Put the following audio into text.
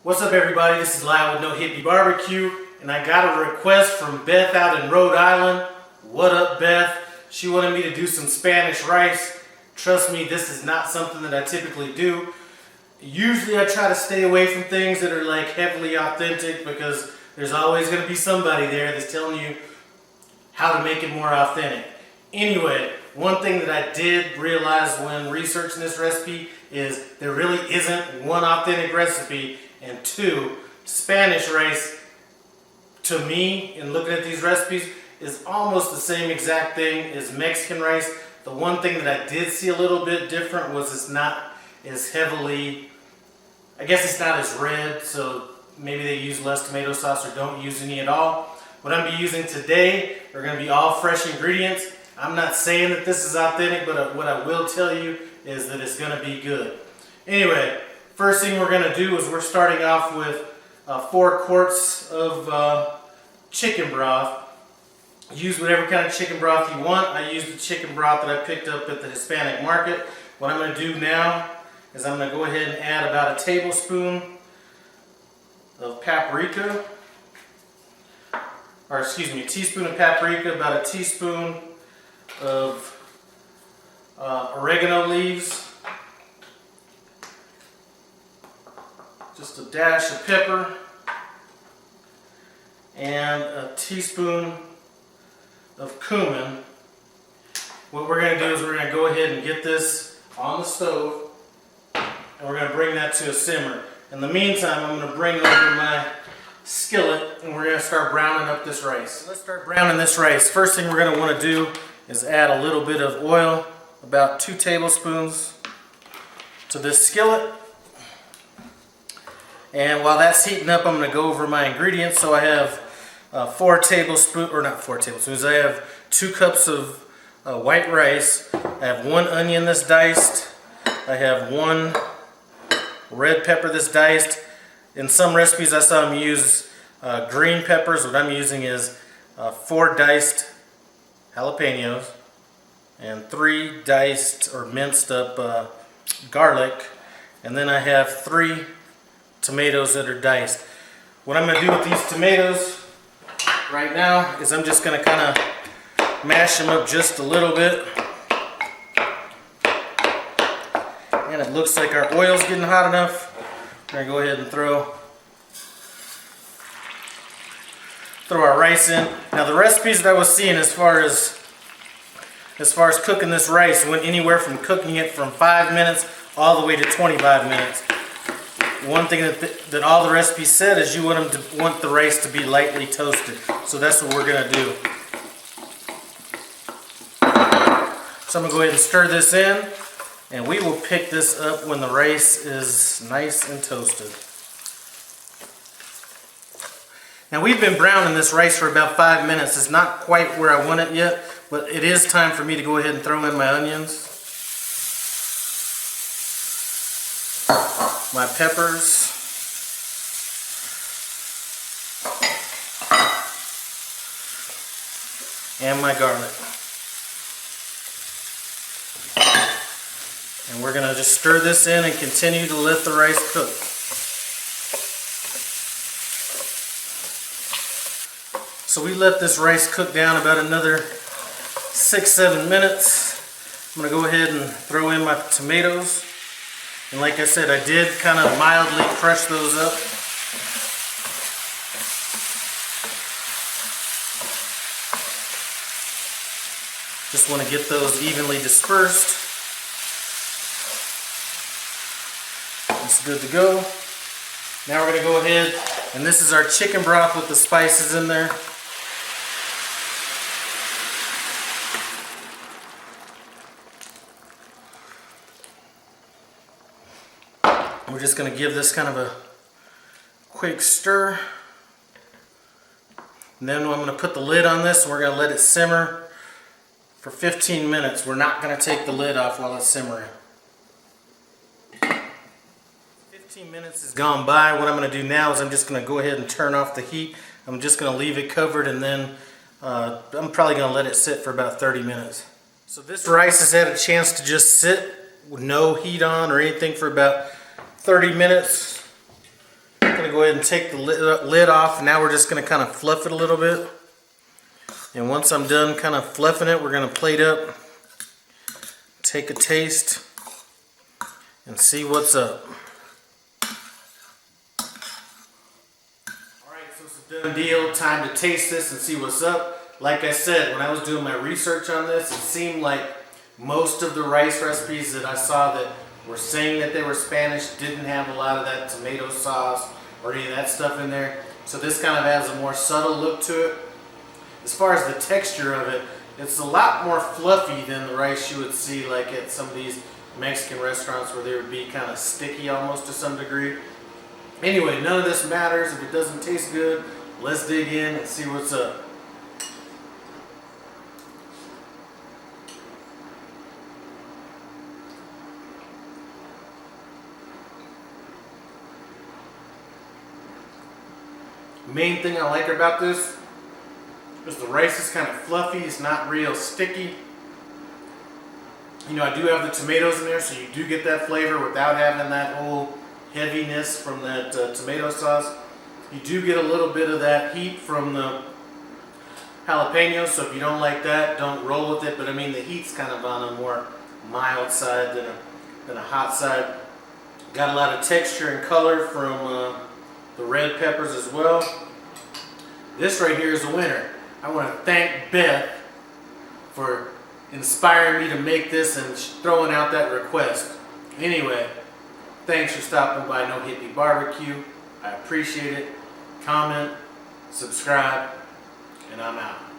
What's up, everybody? This is Lyle with No Hippie Barbecue, and I got a request from Beth out in Rhode Island. What up, Beth? She wanted me to do some Spanish rice. Trust me, this is not something that I typically do. Usually I try to stay away from things that are like heavily authentic because there's always going to be somebody there that's telling you how to make it more authentic. Anyway, one thing that I did realize when researching this recipe is there really isn't one authentic recipe, and two, Spanish rice, to me, in looking at these recipes, is almost the same exact thing as Mexican rice. The one thing that I did see a little bit different was it's not as heavily, I guess it's not as red, so maybe they use less tomato sauce or don't use any at all. What I'm going to be using today are going to be all fresh ingredients. I'm not saying that this is authentic, but what I will tell you is that it's going to be good. Anyway, first thing we're going to do is we're starting off with 4 quarts of chicken broth. Use whatever kind of chicken broth you want. I use the chicken broth that I picked up at the Hispanic market. What I'm going to do now is I'm going to go ahead and add about a tablespoon of paprika, or excuse me, a teaspoon of paprika, about a teaspoon of oregano leaves, just a dash of pepper, and a teaspoon of cumin. What we're going to do is we're going to go ahead and get this on the stove, and we're going to bring that to a simmer. In the meantime, I'm going to bring over my skillet, and we're going to start browning up this rice. Let's start browning this rice. First thing we're going to want to do is add a little bit of oil, about 2 tablespoons to this skillet. And while that's heating up, I'm going to go over my ingredients. So I have 4 tablespoons, or not 4 tablespoons, I have 2 cups of white rice. I have 1 onion that's diced. I have 1 red pepper that's diced. In some recipes I saw them use green peppers. What I'm using is 4 diced jalapenos and 3 diced or minced up garlic, and then I have 3 tomatoes that are diced. What I'm going to do with these tomatoes right now is I'm just going to kind of mash them up just a little bit, and it looks like our oil's getting hot enough. We're going to go ahead and throw our rice in. Now the recipes that I was seeing as far as cooking this rice went anywhere from cooking it from 5 minutes all the way to 25 minutes. One thing that all the recipes said is you want the rice to be lightly toasted. So that's what we're going to do. So I'm going to go ahead and stir this in, and we will pick this up when the rice is nice and toasted. Now we've been browning this rice for about 5 minutes. It's not quite where I want it yet, but it is time for me to go ahead and throw in my onions, my peppers, and my garlic. And we're going to just stir this in and continue to let the rice cook. So we let this rice cook down about another 6-7 minutes. I'm going to go ahead and throw in my tomatoes. And like I said, I did kind of mildly crush those up. Just want to get those evenly dispersed. It's good to go. Now we're going to go ahead, and this is our chicken broth with the spices in there. We're just going to give this kind of a quick stir. And then I'm going to put the lid on this, and we're going to let it simmer for 15 minutes. We're not going to take the lid off while it's simmering. 15 minutes has gone by. What I'm going to do now is I'm just going to go ahead and turn off the heat. I'm just going to leave it covered, and then I'm probably going to let it sit for about 30 minutes. So this rice has had a chance to just sit with no heat on or anything for about 30 minutes. go ahead and take the lid off. Now we're just gonna kind of fluff it a little bit. And once I'm done kind of fluffing it, we're gonna plate up, take a taste, and see what's up. Alright, so it's a done deal. Time to taste this and see what's up. Like I said, when I was doing my research on this, it seemed like most of the rice recipes that I saw that were saying that they were Spanish didn't have a lot of that tomato sauce or any of that stuff in there. So this kind of adds a more subtle look to it. As far as the texture of it, it's a lot more fluffy than the rice you would see like at some of these Mexican restaurants where they would be kind of sticky almost to some degree. Anyway, none of this matters. If it doesn't taste good, let's dig in and see what's up. Main thing I like about this is the rice is kind of fluffy. It's not real sticky. You know, I do have the tomatoes in there, so you do get that flavor without having that whole heaviness from that tomato sauce. You do get a little bit of that heat from the jalapenos, so if you don't like that, don't roll with it. But I mean, the heat's kind of on a more mild side than a hot side. Got a lot of texture and color from the red peppers as well. This right here is a winner. I want to thank Beth for inspiring me to make this and throwing out that request. Anyway, thanks for stopping by No Hippie Barbecue. I appreciate it. Comment, subscribe, and I'm out.